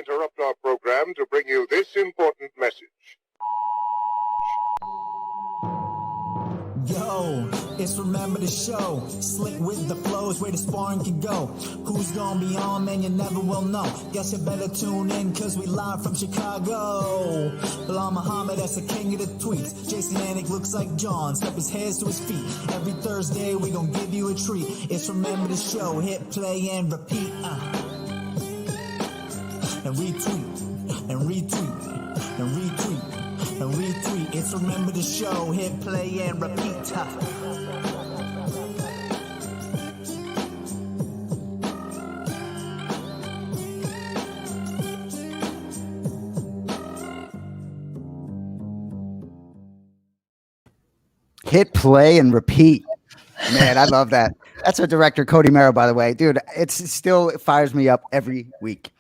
interrupt our program to bring you this important message. Yo, it's Remember the Show. Slick with the flows, where the sparring can go. Who's gonna be on, man, you never will know. Guess you better tune in, cause we live from Chicago. Belal Muhammad, that's the king of the tweets. Jason Anik looks like Jon, step his hands to his feet. Every Thursday, we gonna give you a treat. It's Remember the Show, hit play and repeat. And retweet, and retweet, and retweet. And retweet, it's Remember the Show, hit play and repeat. Hit play and repeat. Man, I love that. That's our director, Cody Merrow, by the way. Dude, it still fires me up every week.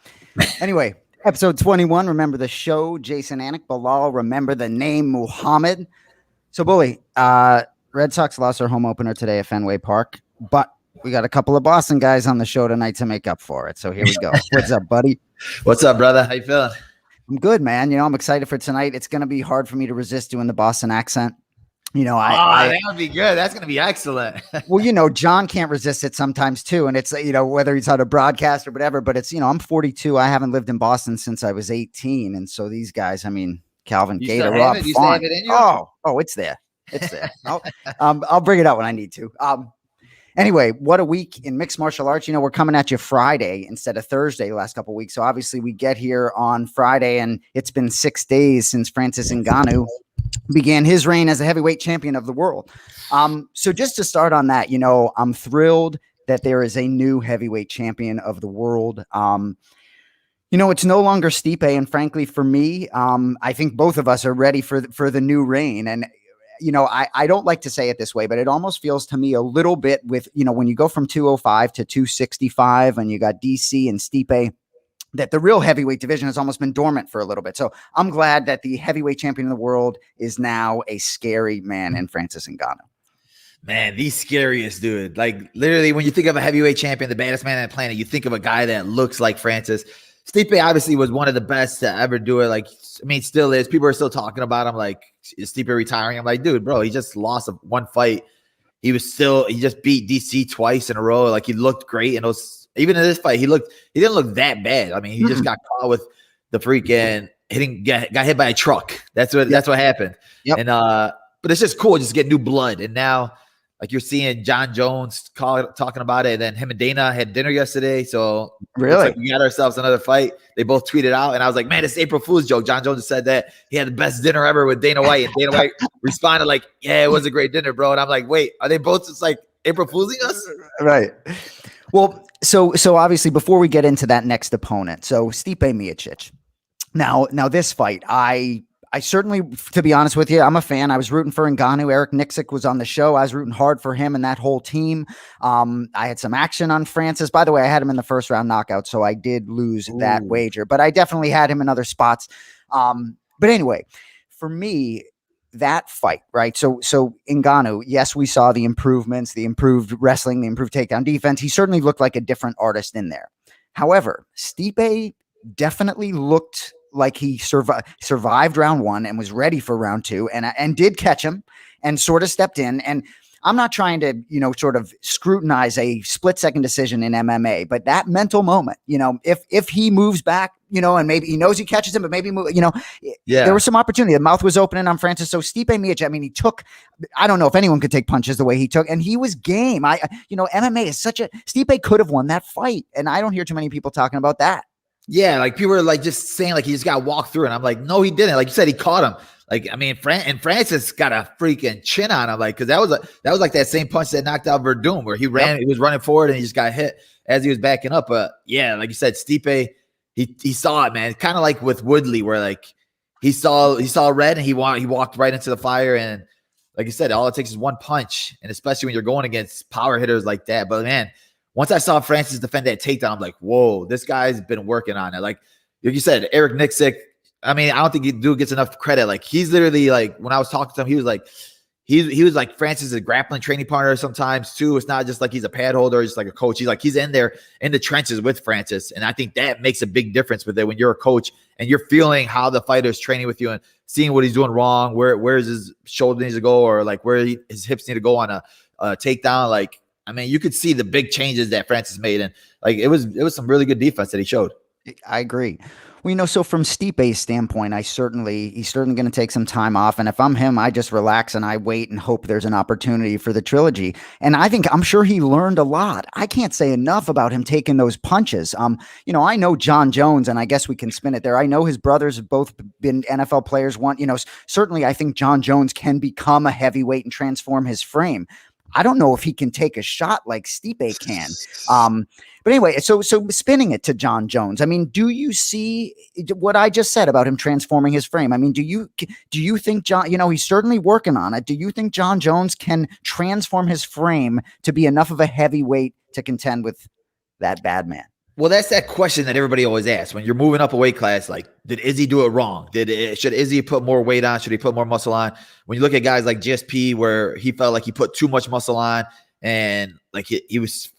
Anyway. Episode 21, Remember the Show, Jason Anik, Belal, remember the name Muhammad. So, Bully, Red Sox lost their home opener today at Fenway Park, but we got a couple of Boston guys on the show tonight to make up for it. So here we go. What's up, buddy? What's up, brother? How you feeling? I'm good, man. You know, I'm excited for tonight. It's going to be hard for me to resist doing the Boston accent. You know, that would be good. That's going to be excellent. Well, you know, John can't resist it sometimes too. And it's, you know, whether he's on a broadcast or whatever, but it's, you know, I'm 42. I haven't lived in Boston since I was 18. And so these guys, I mean, Calvin Gator, Rob Font. Oh, it's there. It's there. I'll bring it out when I need to. Anyway, what a week in mixed martial arts. You know, we're coming at you Friday instead of Thursday the last couple of weeks. So obviously we get here on Friday and it's been 6 days since Francis Ngannou began his reign as a heavyweight champion of the world. So just to start on that, you know, I'm thrilled that there is a new heavyweight champion of the world. You know, it's no longer Stipe. And frankly, for me, I think both of us are ready for the new reign. And, you know, I don't like to say it this way, but it almost feels to me a little bit with, you know, when you go from 205 to 265 and you got DC and Stipe, that the real heavyweight division has almost been dormant for a little bit. So I'm glad that the heavyweight champion of the world is now a scary man in Francis Ngannou. Man, the scariest dude. Like literally when you think of a heavyweight champion, the baddest man on the planet, you think of a guy that looks like Francis. Stipe obviously was one of the best to ever do it. Like, I mean, still is. People are still talking about him. Like, is Stipe retiring? I'm like, dude, bro, he just lost one fight. He just beat DC twice in a row. Like he looked great. And even in this fight, he didn't look that bad. I mean, he just got caught with the freaking got hit by a truck. That's what happened. Yep. And but it's just cool just to get new blood. And now, like you're seeing Jon Jones talking about it. And then him and Dana had dinner yesterday. So really, like we got ourselves another fight. They both tweeted out, and I was like, man, it's April Fool's joke. Jon Jones said that he had the best dinner ever with Dana White, and Dana White responded like, yeah, it was a great dinner, bro. And I'm like, wait, are they both just like April Foolsing us? Right. Well, so obviously before we get into that next opponent, so Stipe Miocic. Now this fight, I certainly, to be honest with you, I'm a fan. I was rooting for Ngannou. Eric Nixick was on the show. I was rooting hard for him and that whole team. I had some action on Francis. By the way, I had him in the first round knockout, so I did lose that wager, but I definitely had him in other spots. But anyway, for me, that fight, right? So Ngannou, yes, we saw the improvements, the improved wrestling, the improved takedown defense. He certainly looked like a different artist in there. However, Stipe definitely looked like he survived round one and was ready for round two and did catch him and sort of stepped in. And I'm not trying to, you know, sort of scrutinize a split-second decision in MMA, but that mental moment, you know, if he moves back, you know, and maybe he knows he catches him, but maybe, you know, there was some opportunity. The mouth was opening on Francis. So Stipe Miocic, I mean, I don't know if anyone could take punches the way he took, and he was game. MMA is Stipe could have won that fight, and I don't hear too many people talking about that. Yeah, like people are like just saying like he just got walked through, and I'm like, no, he didn't. Like you said, he caught him. Like, I mean, Francis got a freaking chin on him, like, because that was like that same punch that knocked out Verdum, where he was running forward and he just got hit as he was backing up. But yeah, like you said, Stipe, he saw it, man. Kind of like with Woodley, where like he saw red and he walked right into the fire. And like you said, all it takes is one punch, and especially when you're going against power hitters like that. But man, once I saw Francis defend that takedown, I'm like, whoa, this guy's been working on it. Like you said, Eric Nixick, I mean, I don't think dude gets enough credit. Like he's literally like, when I was talking to him, he was like, he was like Francis' grappling training partner sometimes too. It's not just like he's a pad holder, just like a coach. He's in there in the trenches with Francis. And I think that makes a big difference with it when you're a coach and you're feeling how the fighter is training with you and seeing what he's doing wrong, where his shoulder needs to go, or like where his hips need to go on a takedown. Like, I mean, you could see the big changes that Francis made. And like, it was some really good defense that he showed. I agree. Well, so from Stipe's standpoint, he's certainly going to take some time off. And if I'm him, I just relax and I wait and hope there's an opportunity for the trilogy. And I'm sure he learned a lot. I can't say enough about him taking those punches. I know Jon Jones, and I guess we can spin it there. I know his brothers have both been NFL players. Certainly I think Jon Jones can become a heavyweight and transform his frame. I don't know if he can take a shot like Stipe can. But anyway, so spinning it to Jon Jones, I mean, do you see what I just said about him transforming his frame? I mean, do you think he's certainly working on it. Do you think Jon Jones can transform his frame to be enough of a heavyweight to contend with that bad man? Well, that's that question that everybody always asks when you're moving up a weight class. Like, did Izzy do it wrong? Should Izzy put more weight on? Should he put more muscle on? When you look at guys like GSP, where he felt like he put too much muscle on, and like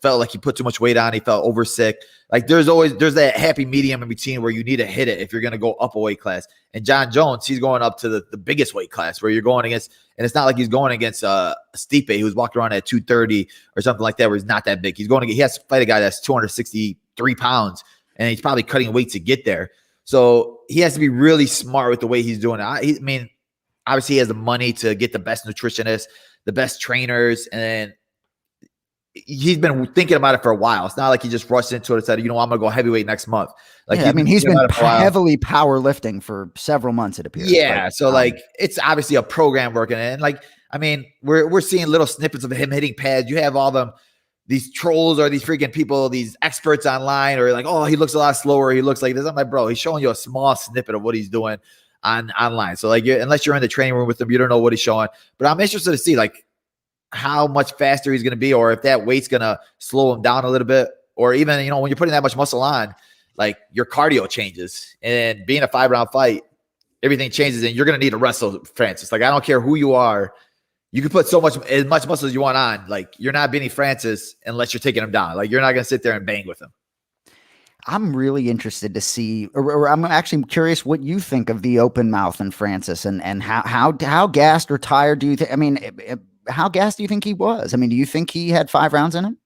felt like he put too much weight on, he felt over sick. Like there's that happy medium in between where you need to hit it if you're going to go up a weight class. And Jon Jones, he's going up to the biggest weight class where you're going against, and it's not like he's going against Stipe, who's walking around at 230 or something like that, where he's not that big. He has to fight a guy that's 263 pounds, and he's probably cutting weight to get there. So he has to be really smart with the way he's doing it. I mean, obviously he has the money to get the best nutritionists, the best trainers, and he's been thinking about it for a while. It's not like he just rushed into it and said, I'm going to go heavyweight next month. Like, he's been heavily powerlifting for several months, it appears. Yeah. So it's obviously a program working. And like, I mean, we're seeing little snippets of him hitting pads. You have all these trolls or these freaking people, these experts online, or like, oh, he looks a lot slower. He looks like this. I'm like, bro, he's showing you a small snippet of what he's doing online. So like, unless you're in the training room with him, you don't know what he's showing. But I'm interested to see like how much faster he's going to be, or if that weight's going to slow him down a little bit, or even, when you're putting that much muscle on, like your cardio changes. And being a 5-round fight, everything changes, and you're going to need to wrestle Francis. Like, I don't care who you are. You can put as much muscle as you want on. Like, you're not beating Francis unless you're taking him down. Like, you're not going to sit there and bang with him. I'm really interested to see, or I'm actually curious what you think of the open mouth and Francis, and how gassed or tired do you think? I mean, how gassed do you think he was? I mean, do you think he had 5 rounds in him?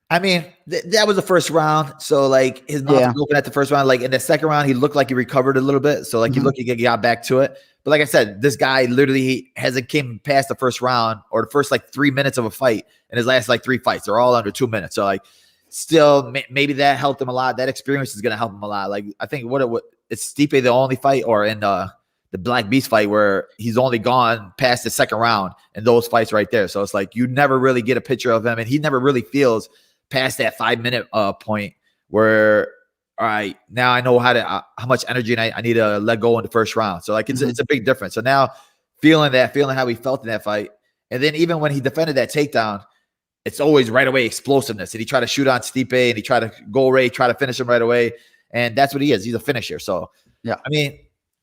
I mean, that was the first round. So like his mouth was open at the first round. Like in the second round, he looked like he recovered a little bit. So like he got back to it. But like I said, this guy literally hasn't came past the first round or the first like 3 minutes of a fight in his last like 3 fights. They're all under 2 minutes. So like still maybe that helped him a lot. That experience is going to help him a lot. Like I think it's Stipe the only fight, or in the Black Beast fight, where he's only gone past the second round in those fights right there. So it's like you never really get a picture of him, and he never really feels past that 5-minute point where, all right, now I know how much energy I need to let go in the first round. So like it's a big difference. So now feeling how he felt in that fight, and then even when he defended that takedown, it's always right away explosiveness. And he tried to shoot on Stipe, and he tried to go right, try to finish him right away, and that's what he is. He's a finisher. So yeah, I mean,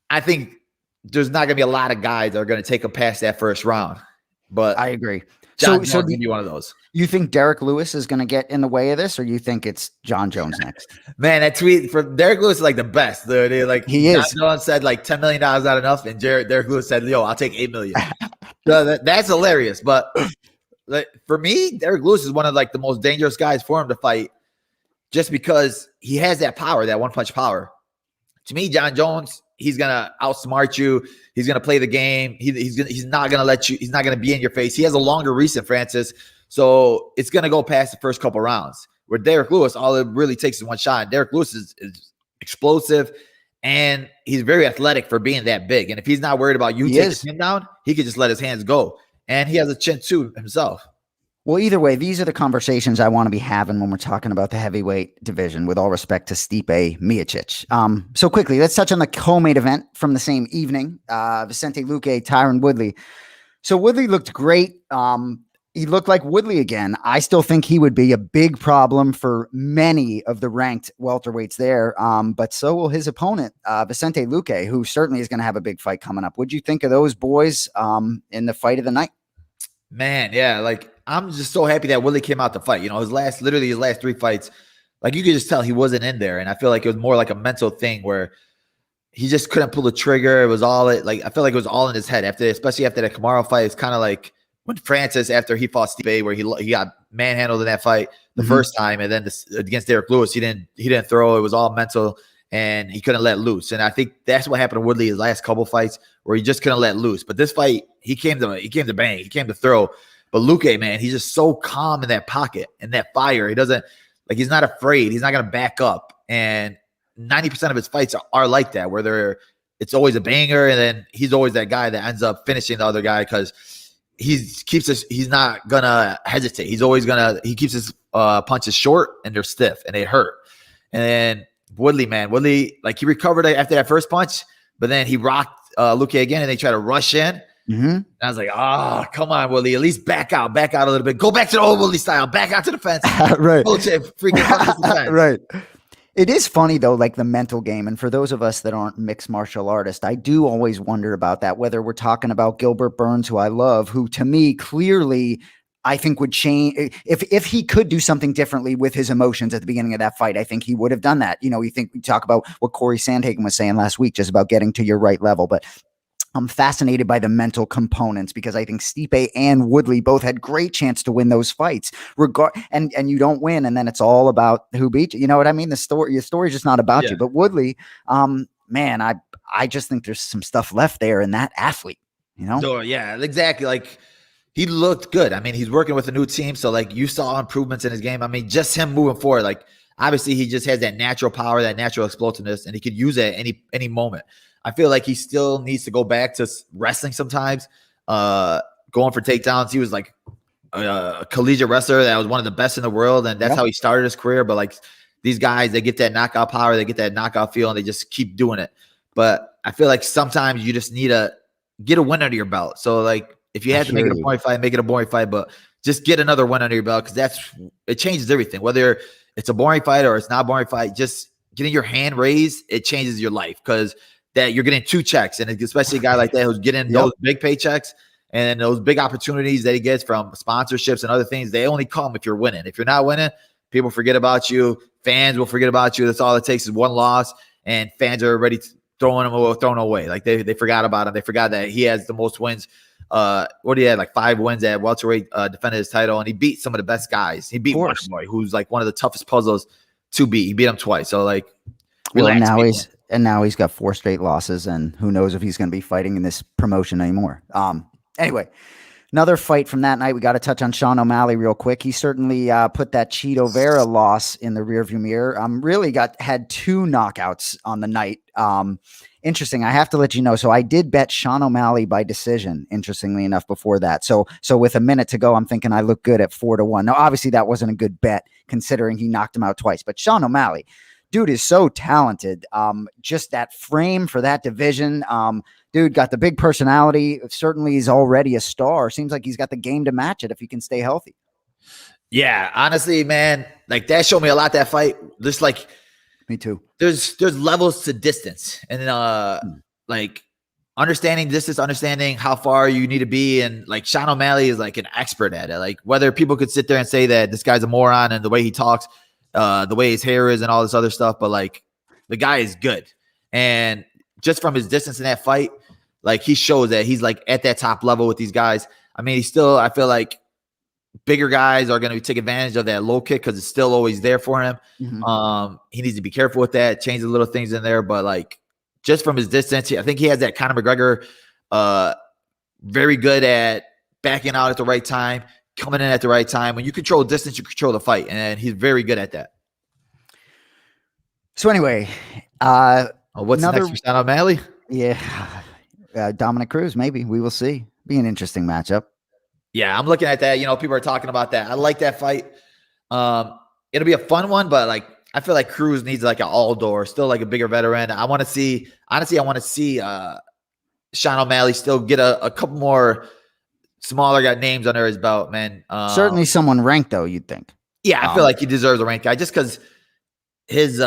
I think there's not going to be a lot of guys that are going to take him past that first round. But I agree. So do you one of those? You think Derek Lewis is going to get in the way of this, or you think it's Jon Jones next? Man, that tweet for Derek Lewis is like the best. Dude. Like he is. Jon Jones said like $10 million not enough, and Derek Lewis said, "Yo, I'll take $8 million." So that's hilarious. But like, for me, Derek Lewis is one of like the most dangerous guys for him to fight, just because he has that power, that one-punch power. To me, Jon Jones, he's gonna outsmart you. He's gonna play the game. He's not gonna let you. He's not gonna be in your face. He has a longer reach than Francis, so it's gonna go past the first couple rounds. Where Derek Lewis, all it really takes is one shot. And Derek Lewis is explosive, and he's very athletic for being that big. And if he's not worried about you taking him down, he could just let his hands go. And he has a chin too himself. Well, either way, these are the conversations I want to be having when we're talking about the heavyweight division, with all respect to Stipe Miocic. So quickly, let's touch on the co-main event from the same evening. Vicente Luque, Tyron Woodley. So Woodley looked great. He looked like Woodley again. I still think he would be a big problem for many of the ranked welterweights there. But so will his opponent, Vicente Luque, who certainly is going to have a big fight coming up. What'd you think of those boys in the fight of the night? Man, yeah, like I'm just so happy that Woodley came out to fight. His last 3 fights, like you could just tell he wasn't in there, and I feel like it was more like a mental thing where he just couldn't pull the trigger. It was all I feel like it was all in his head especially after that Kamaru fight. It's kind of like when Francis, after he fought Stipe, where he got manhandled in that fight the first time, and then against Derek Lewis, he didn't throw. It was all mental, and he couldn't let loose. And I think that's what happened to Woodley his last couple fights, where he just couldn't let loose. But this fight, he came to bang, he came to throw. But Luque, man, he's just so calm in that pocket and that fire. He doesn't he's not afraid. He's not going to back up. And 90% of his fights are like that, where it's always a banger, and then he's always that guy that ends up finishing the other guy because he's not gonna hesitate. He keeps his punches short and they're stiff and they hurt. And then Woodley, he recovered after that first punch, but then he rocked Luque again, and they try to rush in. And I was like, come on, Woodley, at least back out a little bit. Go back to the old Woodley style. Back out to the fence. Right. Bullshit, freaking right. It is funny, though, like the mental game. And for those of us that aren't mixed martial artists, I do always wonder about that, whether we're talking about Gilbert Burns, who I love, who to me clearly I think would change. If he could do something differently with his emotions at the beginning of that fight, I think he would have done that. We talk about what Corey Sandhagen was saying last week, just about getting to your right level. But I'm fascinated by the mental components, because I think Stipe and Woodley both had great chance to win those fights. And you don't win, and then it's all about who beat you. You know what I mean? Your story's just not about you. But Woodley, man, I just think there's some stuff left there in that athlete. So, yeah, exactly. Like, he looked good. I mean, he's working with a new team, so you saw improvements in his game. I mean, just him moving forward. Obviously, he just has that natural power, that natural explosiveness, and he could use it at any moment. I feel like he still needs to go back to wrestling sometimes, going for takedowns. He was like a collegiate wrestler that was one of the best in the world, and that's how he started his career. But these guys, they get that knockout power, they get that knockout feel, and they just keep doing it. But I feel like sometimes you just need to get a win under your belt. So if you have to make it a boring fight, make it a boring fight, but just get another win under your belt, because it changes everything. Whether it's a boring fight or it's not a boring fight, just getting your hand raised, it changes your life, because that you're getting 2 checks, and especially a guy like that who's getting those big paychecks and those big opportunities that he gets from sponsorships and other things. They only come if you're winning. If you're not winning, people forget about you. Fans will forget about you. That's all it takes is one loss, and fans are already throwing away. They forgot about him. They forgot that he has the most wins. What he had 5 wins at welterweight, defended his title, and he beat some of the best guys. He beat Wonderboy, who's one of the toughest puzzles to beat. He beat him twice. So now he's got 4 straight losses, and who knows if he's going to be fighting in this promotion anymore. Anyway, another fight from that night, we got to touch on Sean O'Malley real quick. He certainly put that Cheeto Vera loss in the rearview mirror. Really had 2 knockouts on the night. Interesting. I have to let you know. So I did bet Sean O'Malley by decision, interestingly enough, before that. So with a minute to go, I'm thinking I look good at 4-1. Now, obviously that wasn't a good bet considering he knocked him out twice, but Sean O'Malley, dude, is so talented. Just that frame for that division. Dude got the big personality. Certainly he's already a star. Seems like he's got the game to match it if he can stay healthy. Yeah, honestly, man, that showed me a lot, that fight. Just me too. There's levels to distance, and understanding distance, understanding how far you need to be, and Sean O'Malley is an expert at it. Whether people could sit there and say that this guy's a moron and the way he talks, the way his hair is and all this other stuff, but the guy is good. And just from his distance in that fight, he shows that he's at that top level with these guys. I mean, he's still, I feel like bigger guys are going to take advantage of that low kick because it's still always there for him. He needs to be careful with that, change the little things in there. But just from his distance, I think he has that Conor McGregor, very good at backing out at the right time, coming in at the right time. When you control distance, you control the fight, and he's very good at that. So anyway, what's next for Sean O'Malley? Yeah, Dominic Cruz, maybe. We will see. Be an interesting matchup. Yeah, I'm looking at that. People are talking about that. I like that fight. It'll be a fun one, but I feel like Cruz needs an Aldo, or still a bigger veteran. I want to see Sean O'Malley still get a couple more smaller names under his belt, man. Certainly someone ranked, though, you'd think. Yeah, I feel like he deserves a ranked guy just because his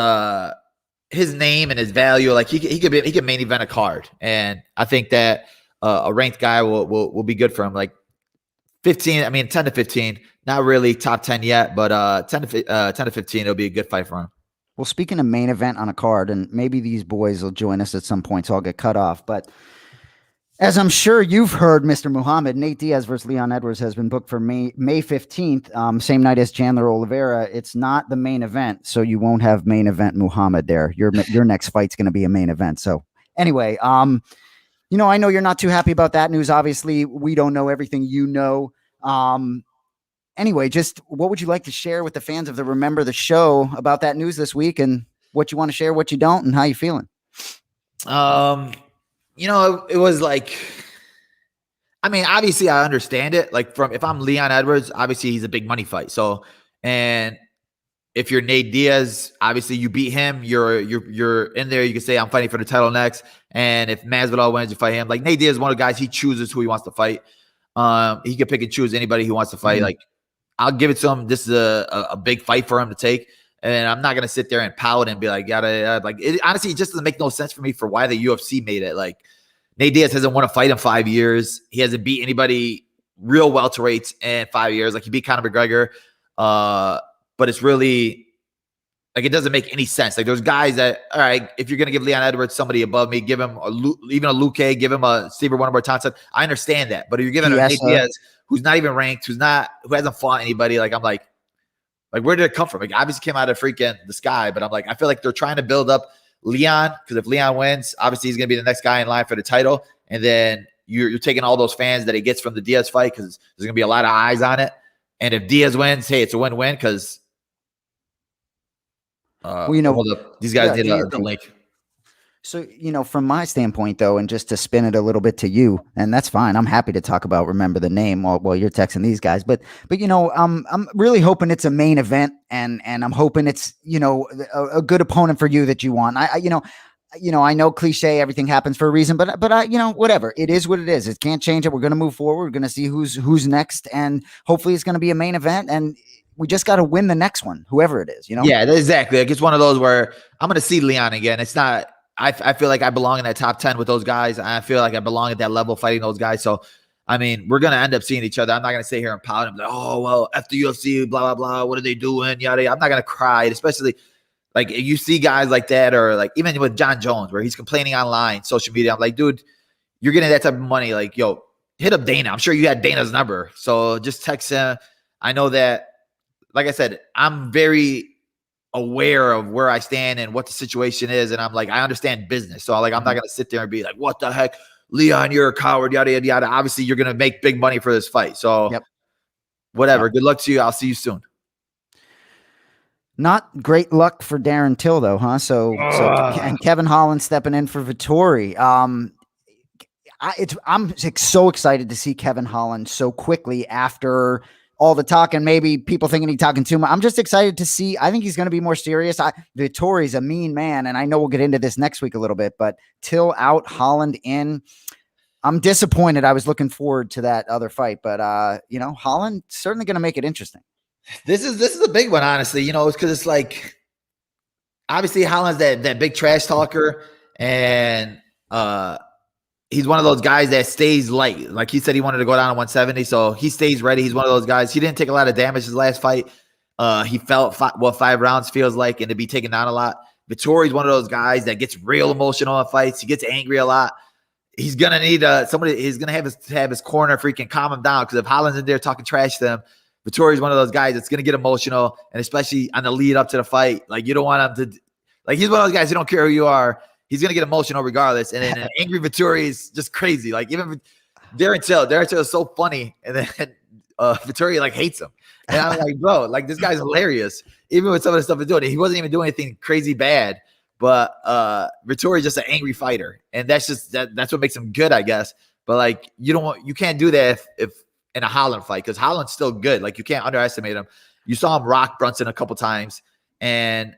name and his value, he could main event a card, and I think that a ranked guy will be good for him. 15. I mean, 10 to 15. Not really top 10 yet, but 10 to 15. It'll be a good fight for him. Well, speaking of main event on a card, and maybe these boys will join us at some point, so I'll get cut off. But as I'm sure you've heard, Mr. Muhammad, Nate Diaz versus Leon Edwards has been booked for May 15th, same night as Chandler Oliveira. It's not the main event, so you won't have main event Muhammad there. Your next fight's going to be a main event. So anyway, you know, I know you're not too happy about that news. Obviously, we don't know everything you know. Anyway, just what would you like to share with the fans of the Remember the Show about that news this week, and what you want to share, what you don't, and how you feeling? You know, it was like, I mean, obviously I understand it. Like if I'm Leon Edwards, obviously he's a big money fight. So, and if you're Nate Diaz, obviously you beat him, you're in there. You can say I'm fighting for the title next. And if Masvidal wins, you fight him. Like Nate Diaz is one of the guys, he chooses who he wants to fight. He can pick and choose anybody he wants to fight. Like I'll give it to him. This is a big fight for him to take. And I'm not going to sit there and pout and be like, yada. Like it, honestly, it just doesn't make no sense for me for why the UFC made it. Like Nate Diaz hasn't won a fight in 5 years. He hasn't beat anybody real welterweights in 5 years. Like he beat Conor McGregor. But it's really like, it doesn't make any sense. Like there's guys that, all right, if you're going to give Leon Edwards somebody above me, give him even a Luque, give him a Stephen Wonderboy Thompson. I understand that. But if you're giving a Nate Diaz who's not even ranked, who hasn't fought anybody, like I'm like, where did it come from? Like, obviously came out of freaking the sky, but I'm like, I feel like they're trying to build up Leon, because if Leon wins, obviously he's going to be the next guy in line for the title. And then you're taking all those fans that he gets from the Diaz fight, because there's going to be a lot of eyes on it. And if Diaz wins, hey, it's a win-win, because well, you know, hold up. These guys need the link. So, you know, from my standpoint, though, and just to spin it a little bit to you, and that's fine. I'm happy to talk about Remember the Name while you're texting these guys. But you know, I'm really hoping it's a main event, and I'm hoping it's, you know, a good opponent for you that you want. I know cliche, everything happens for a reason, but I, you know, whatever. It is what it is. It can't change it. We're going to move forward. We're going to see who's next, and hopefully it's going to be a main event, and we just got to win the next one, whoever it is, you know? Yeah, exactly. Like it's one of those where I'm going to see Leon again. It's not. I feel like I belong in that top 10 with those guys. I feel like I belong at that level fighting those guys. So, I mean, we're going to end up seeing each other. I'm not going to sit here and pout and be like, oh, well, after UFC, blah, blah, blah. What are they doing? Yada, yada. I'm not going to cry, especially like you see guys like that, or like even with Jon Jones, where he's complaining online, social media. I'm like, dude, you're getting that type of money. Like, yo, hit up Dana. I'm sure you had Dana's number. So just text him. I know that, like I said, I'm very aware of where I stand and what the situation is, and I'm like, I understand business, so like I'm not gonna sit there and be like, what the heck, Leon, you're a coward, yada yada yada. Obviously you're gonna make big money for this fight, so whatever. Good luck to you. I'll see you soon. Not great luck for Darren Till though, huh? So and Kevin Holland stepping in for Vettori. I'm so excited to see Kevin Holland so quickly after all the talk, and maybe people thinking he's talking too much. I'm just excited to see. I think he's going to be more serious. Vettori's a mean man, and I know we'll get into this next week a little bit, but Till out, Holland in. I'm disappointed. I was looking forward to that other fight, but you know, Holland certainly going to make it interesting. This is a big one, honestly. You know, it's because it's like, obviously Holland's that big trash talker, and he's one of those guys that stays light. Like he said, he wanted to go down to 170, so he stays ready. He's one of those guys. He didn't take a lot of damage his last fight. He felt 5 rounds feels like, and to be taken down a lot. Vettori's one of those guys that gets real emotional in fights. He gets angry a lot. He's gonna need somebody. He's gonna have his corner freaking calm him down, because if Holland's in there talking trash to him, Vettori's one of those guys that's gonna get emotional, and especially on the lead up to the fight. Like you don't want him to. Like he's one of those guys who don't care who you are. He's going to get emotional regardless. And then an angry Vettori is just crazy. Like even Darren Till is so funny. And then Vettori like hates him. And I'm like, bro, like this guy's hilarious. Even with some of the stuff he's doing, he wasn't even doing anything crazy bad. But Vettori is just an angry fighter. And that's just, that's what makes him good, I guess. But like, you can't do that if in a Holland fight, because Holland's still good. Like you can't underestimate him. You saw him rock Brunson a couple times. And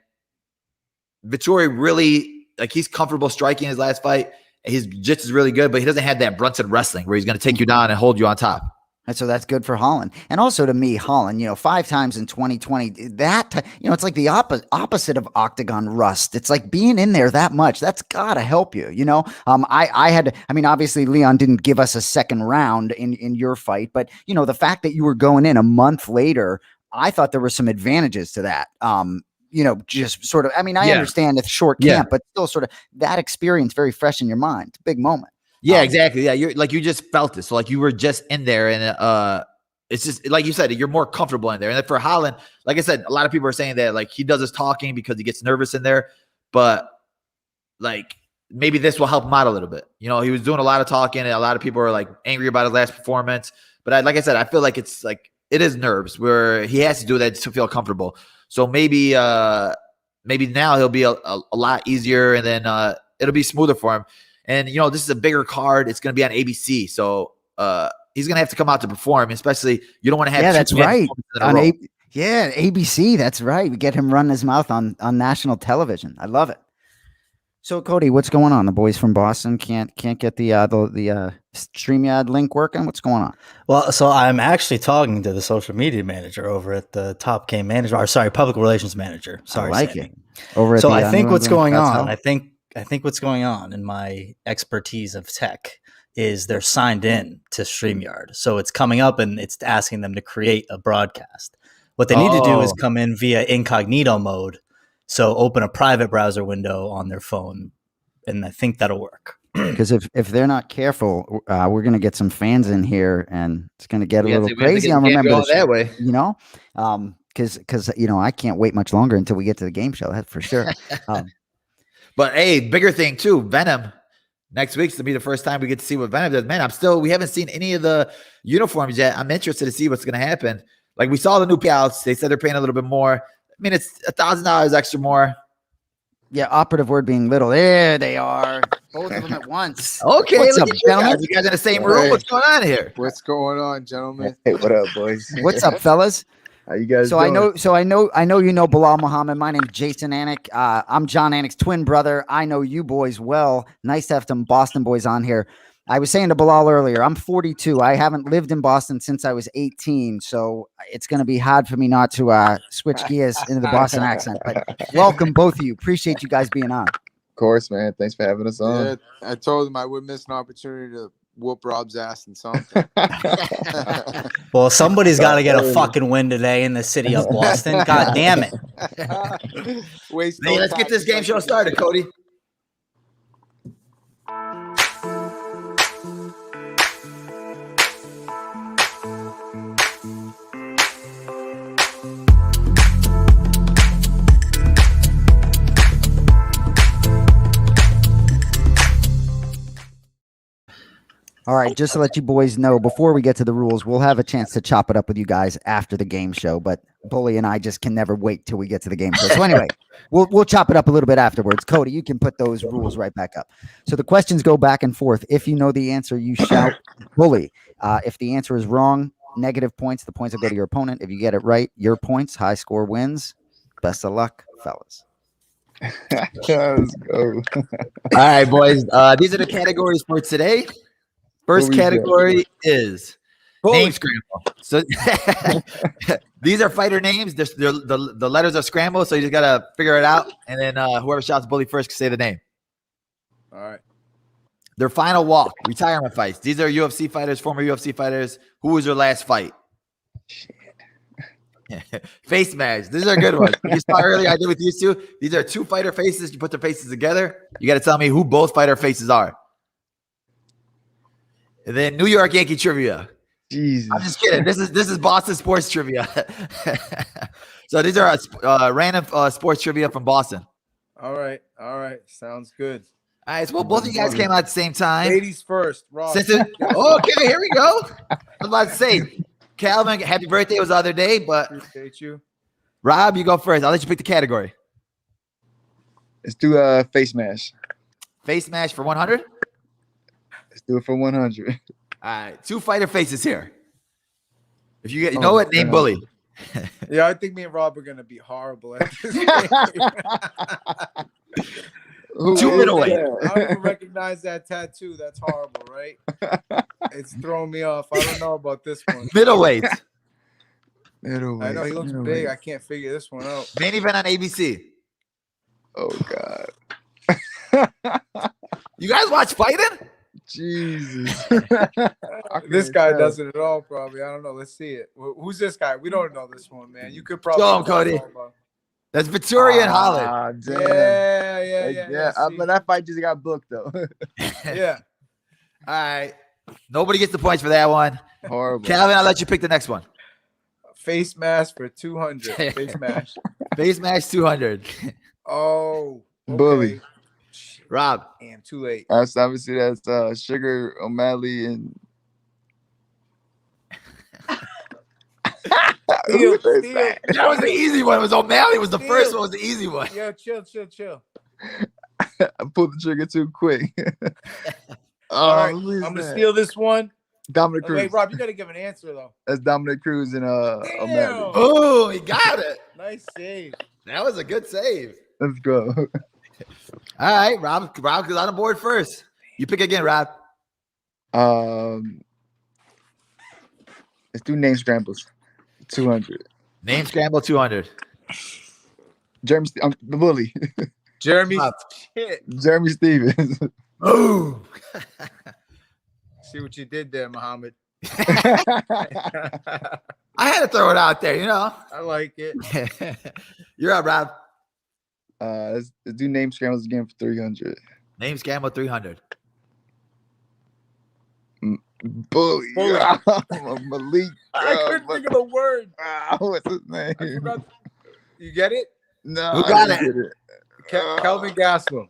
Vettori really, like he's comfortable striking his last fight. His jiu-jitsu is really good, but he doesn't have that Brunson wrestling where he's going to take you down and hold you on top. And so that's good for Holland. And also to me, Holland, 5 times in 2020, it's like the opposite of octagon rust. It's like being in there that much. That's got to help you, obviously Leon didn't give us a second round in your fight, but the fact that you were going in a month later, I thought there were some advantages to that. Just sort of, I understand it's short camp, but still sort of that experience very fresh in your mind. It's a big moment. Yeah, exactly. Yeah, you're like, you just felt it. So like you were just in there, and it's just like you said, you're more comfortable in there. And then for Holland, like I said, a lot of people are saying that like he does his talking because he gets nervous in there, but like maybe this will help him out a little bit. He was doing a lot of talking, and a lot of people are like angry about his last performance. But like I said, I feel like it's like it is nerves where he has to do that to feel comfortable. So maybe now he'll be a lot easier, and then it'll be smoother for him. And, this is a bigger card. It's going to be on ABC. So he's going to have to come out to perform, especially you don't want to have. Yeah, that's right. ABC. That's right. We get him running his mouth on national television. I love it. So, Cody, what's going on? The boys from Boston can't get the StreamYard link working. What's going on? Well, so I'm actually talking to the social media manager over at the Top Game Manager, public relations manager. Sorry, I like Sammy. it. Over at so the, I think what's going on. Cartel? I think what's going on in my expertise of tech is they're signed in to StreamYard. So it's coming up and it's asking them to create a broadcast. What they need to do is come in via incognito mode. So open a private browser window on their phone, and I think that'll work. Because if they're not careful, we're going to get some fans in here, and it's going to get a little crazy. I remember that way, because I can't wait much longer until we get to the game show. That's for sure. But hey, bigger thing too, Venom. Next week's to be the first time we get to see what Venom does. Man, we haven't seen any of the uniforms yet. I'm interested to see what's going to happen. Like we saw the new payouts. They said they're paying a little bit more. It's $1,000 extra more. Yeah, operative word being little. There they are. Both of them at once. Okay, what's up, gentlemen? You guys in the same room? What's going on here? What's going on, gentlemen? Hey, what up, boys? What's up, fellas? How you guys doing? I know Belal Muhammad. My name's Jason Anik. I'm Jon Anik's twin brother. I know you boys well. Nice to have some Boston boys on here. I was saying to Belal earlier, I'm 42. I haven't lived in Boston since I was 18, so it's going to be hard for me not to switch gears into the Boston accent. But welcome, both of you. Appreciate you guys being on. Of course, man. Thanks for having us on. Yeah, I told him I would miss an opportunity to whoop Rob's ass in something. Well, somebody's got to get a fucking win today in the city of Boston. God damn it. Let's get this game show started, Cody. All right, just to let you boys know, before we get to the rules, we'll have a chance to chop it up with you guys after the game show, but Bully and I just can never wait till we get to the game show. So anyway, we'll chop it up a little bit afterwards. Cody, you can put those rules right back up. So the questions go back and forth. If you know the answer, you shout Bully. If the answer is wrong, negative points. The points will go to your opponent. If you get it right, your points. High score wins. Best of luck, fellas. Let's go. All right, boys. These are the categories for today. First category is name scramble. So these are fighter names. The letters are scrambled, so you just gotta figure it out. And then whoever shouts Bully first can say the name. All right. Their final walk, retirement fights. These are UFC fighters, former UFC fighters. Who was their last fight? Shit. Face match. These are good ones. You saw earlier I did with you two. These are two fighter faces. You put their faces together. You got to tell me who both fighter faces are. And then New York Yankee trivia. Jesus. I'm just kidding. This is Boston sports trivia. So these are random sports trivia from Boston. All right. Sounds good. All right. So both of you guys came out at the same time. Ladies first. Rob. Okay, here we go. I was about to say, Calvin, happy birthday was the other day, but appreciate you. Rob, you go first. I'll let you pick the category. Let's do face mash. Face mash for 100. Let's do it for 100. All right, two fighter faces here. If you know it, name Bully. Yeah, I think me and Rob are gonna be horrible at this game. Who Two is middleweight. I that? don't even recognize that tattoo. That's horrible, right? It's throwing me off. I don't know about this one. Middleweight. Middleweight. I know he looks middleweight. big. I can't figure this one out. Main event on ABC. Oh God. You guys watch fighting? Jesus. This guy doesn't at all, probably. I don't know. Let's see it. Who's this guy? We don't know this one, man. You could probably. Show him, Cody. That's Vettori and Holland. Ah, damn. Yeah. But that fight just got booked though. Yeah. All right. Nobody gets the points for that one. Horrible. Calvin, I'll let you pick the next one. Face mask for 200. Face mask. Face match 200. Oh. Okay. Bully. Rob. Damn, too late. That's obviously Sugar O'Malley and Steal. That was the easy one. It was O'Malley was the first one. Was the easy one. Yo, chill. I pulled the trigger too quick. All right, who is I'm gonna that? steal this one. Dominic Cruz. Wait, Rob, you gotta give an answer though. That's Dominic Cruz and O'Malley. Oh, he got it. Nice save. That was a good save. Let's go. All right, Rob is on the board first. You pick again, Rob. Let's do name scrambles. 200. Name scramble 200. Jeremy, the bully. Jeremy. Rob. Shit. Jeremy Stevens. Boom. See what you did there, Muhammad. I had to throw it out there, you know. I like it. You're up, Rob. Let's do name scrambles again for 300. Name scramble 300. Bully. Malik. I couldn't think of the word. What's his I name? forgot. You get it? No, Who got I didn't it? get it. Calvin Gastelum.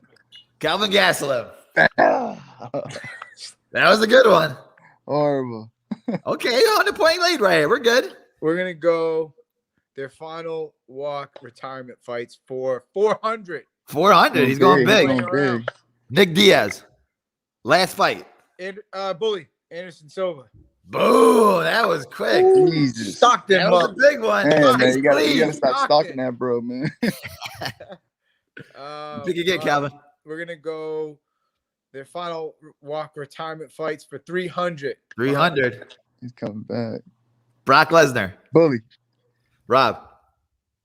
Calvin Gastelum. That was a good one. Horrible. Okay, 100-point lead right here. We're good. We're gonna go their final walk retirement fights for 400. 400. He's going big. He's going big. Nick Diaz. Last fight. And Bully Anderson Silva. Boom. That was quick. Jesus. Stockton. That was a big one. Man, Nice man, you gotta lead. stop stalking that, bro, man. Pick again, Calvin. We're gonna go their final walk retirement fights for 300. 300. He's coming back. Brock Lesnar. Bully. Rob.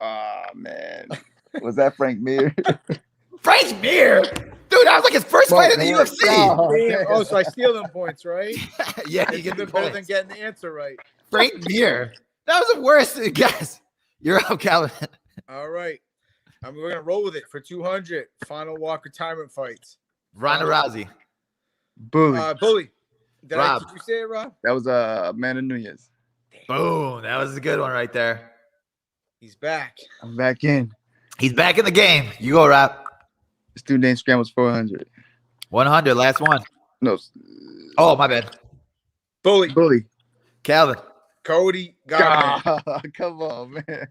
Oh man. Was that Frank Mir? Frank Mir. Dude, that was like his first fight in the UFC. Damn. Oh, so I steal them points, right? Yeah, You you get get the better than points. getting the answer right. Frank Mir. That was the worst guess. You're up, Calvin. All right. We're gonna roll with it for 200. Final walk retirement fights. Ronda Rousey. Bully. Bully. Did Rob. you say it, Rob? That was Amanda Nunez. Boom. That was a good one right there. He's back. I'm back in. He's back in the game. You go, Rob. Let's do name scrambles 400. 100. Last one. No. Oh, my bad. Bully. Bully. Calvin. Cody Garbrandt. God, come on, man.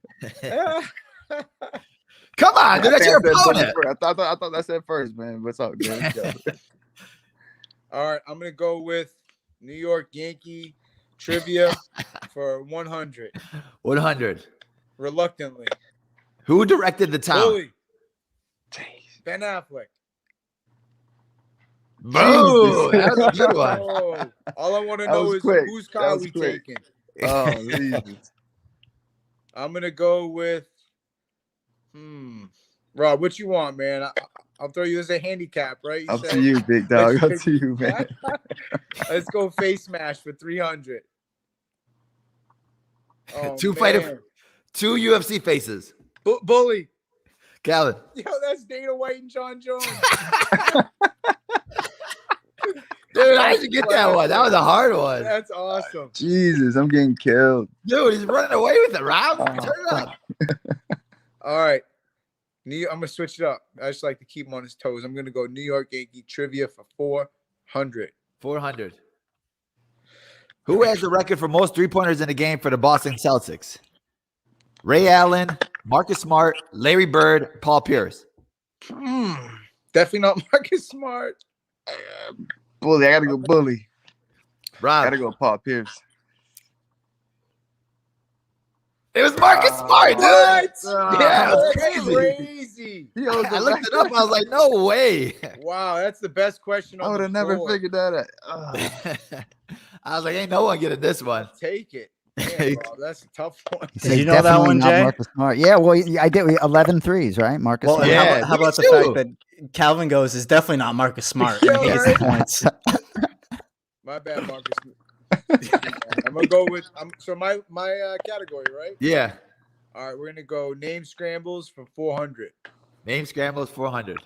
Come on, dude. That's your opponent. I thought that said first, man. What's up, man? All right, I'm gonna go with New York Yankee trivia for 100. 100. Reluctantly. Who directed The Town? Bully. Ben Affleck. Boom. That was a good one. Oh, all I want to That know was is quick. whose That car was we quick. taking. Oh, Jesus. I'm gonna go with Rob, what you want, man? I'll throw you as a handicap, right? You Up said- to you, big dog. Up to you, man. Let's go face smash for 300. Oh, Two UFC faces. Bully. Calvin. Yo, that's Dana White and Jon Jones. Dude, how did you get that one? That was a hard one. That's awesome. Jesus, I'm getting killed. Dude, he's running away with it, Rob. Oh, Turn it up. All right. I'm gonna switch it up. I just like to keep him on his toes. I'm gonna go New York Yankee trivia for 400. 400. Who has the record for most three-pointers in the game for the Boston Celtics? Ray Allen, Marcus Smart, Larry Bird, Paul Pierce. Definitely not Marcus Smart. Bully, I gotta go bully. I Rob. gotta go Paul Pierce. It was Marcus Smart, dude. What? Yeah, it was That's crazy. He owes I a looked it up. I was like, no way. Wow, that's the best question I on would the have never board. figured that out. I was like, ain't no one getting this one. Take it. Damn, bro, that's a tough one. He Did said you know that definitely one, not Jay? Marcus Smart. Yeah, well, I did 11 threes, right? Marcus Well, Smart. and Yeah, how about the me fact too. that Calvin goes is definitely not Marcus Smart. Yeah, And he gets right. the points. My bad, Marcus. I'm gonna go with my category, right? Yeah. All right, we're gonna go name scrambles for 400. Name scrambles 400.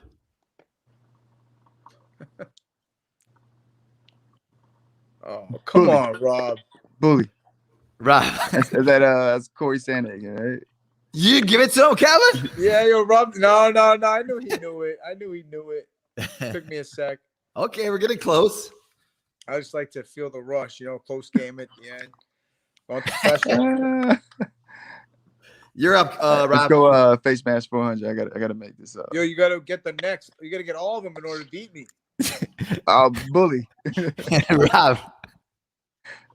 Oh, come on, Rob. Bully. Rob, That's Corey Sandhagen, right? you give it to him, Calvin? Yeah, yo, Rob. No. I knew he knew it. Took me a sec. Okay, we're getting close. I just like to feel the rush, close game at the end. Want the pressure. You're up, Let's Rob. go face match 400. I gotta make this up. Yo, you gotta get the next. You gotta get all of them in order to beat me. Bully. Rob.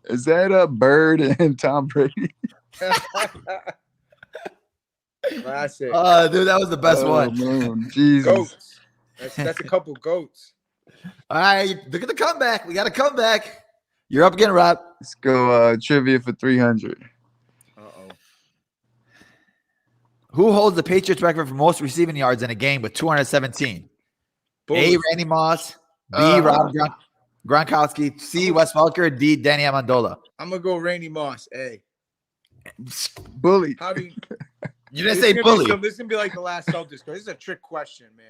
Is that Bird and Tom Brady? Classic. Dude, that was the best one. Man, Jesus. Goats. That's a couple goats. All right, look at the comeback. We got a comeback. You're up again, Rob. Let's go trivia for 300. Uh-oh. Who holds the Patriots record for most receiving yards in a game with 217? A. Randy Moss. B. Rob Gronkowski. C. Wes Welker. D. Danny Amendola. I'm gonna go Randy Moss. Hey, Bully. how do you? You didn't say bully. This is gonna be like the last Celtics. This is a trick question, man.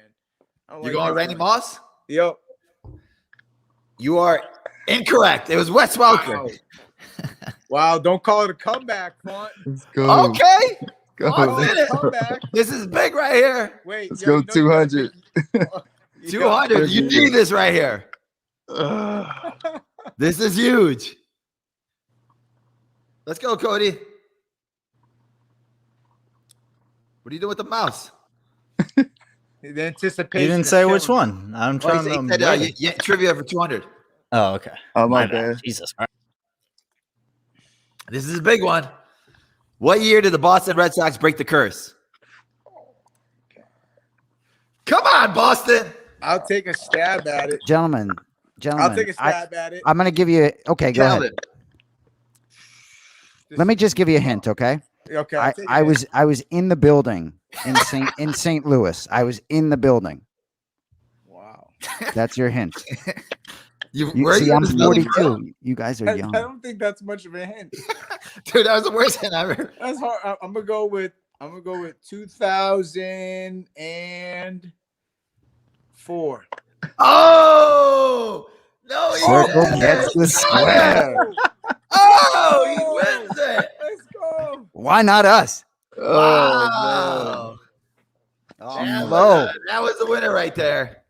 I don't You like going this Randy one. Moss? Yo. You are incorrect. It was Wes Welker. Wow, don't call it a comeback, Font. Let's go. Okay. Go. Call One it a minute. comeback. This is big right here. Wait, Let's yo, go 200. 200. You need this right here. This is huge. Let's go, Cody. What are you doing with the mouse? The anticipation. You didn't is say killing which me. one. I'm Oh, trying he to. said, yeah, trivia for 200. Oh, okay. Oh, my bad. Jesus. All right. This is a big one. What year did the Boston Red Sox break the curse? Come on, Boston. I'll take a stab at it. Gentlemen, I'll take a stab at it. I'm going to give you. Okay, go ahead. Calvin. Let me just give you a hint, okay? Okay. I was in the building in St. Louis. I was in the building. Wow. That's your hint. Where See, you I'm in this building, 42. You guys are I young. don't think that's much of a hint. Dude, that was the worst hint ever. That's hard. I'm gonna go with 2004. Oh no! He Circle wins gets it. the square. Oh, he wins it. Let's go. Why not us? Wow. Oh, Damn, Flo. that was the winner right there.